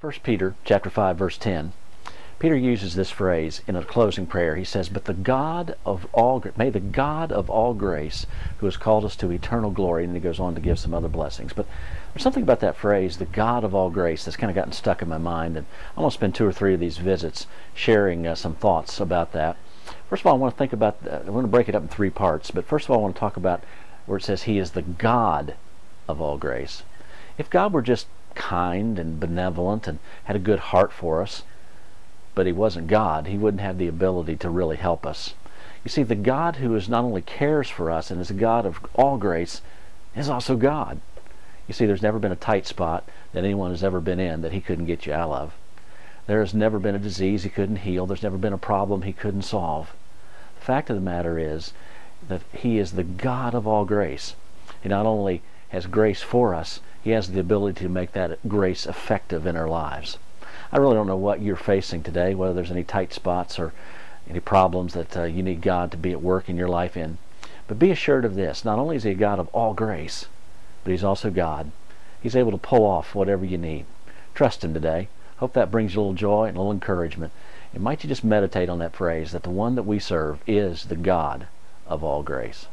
First Peter chapter 5, verse 10. Peter uses this phrase in a closing prayer. He says, "But may the God of all grace, who has called us to eternal glory," and he goes on to give some other blessings. But there's something about that phrase, the God of all grace, that's kind of gotten stuck in my mind, and I'm going to spend 2 or 3 of these visits sharing some thoughts about that. First of all, I want to break it up in 3 parts, but first of all, I want to talk about where it says He is the God of all grace. If God were just kind and benevolent and had a good heart for us, but He wasn't God, He wouldn't have the ability to really help us. You see, the God who is not only cares for us and is a God of all grace is also God. You see, there's never been a tight spot that anyone has ever been in that He couldn't get you out of. There has never been a disease He couldn't heal. There's never been a problem He couldn't solve. The fact of the matter is that He is the God of all grace. He not only has grace for us, He has the ability to make that grace effective in our lives. I really don't know what you're facing today, whether there's any tight spots or any problems that you need God to be at work in your life in. But be assured of this. Not only is He a God of all grace, but He's also God. He's able to pull off whatever you need. Trust Him today. Hope that brings you a little joy and a little encouragement. And might you just meditate on that phrase that the one that we serve is the God of all grace.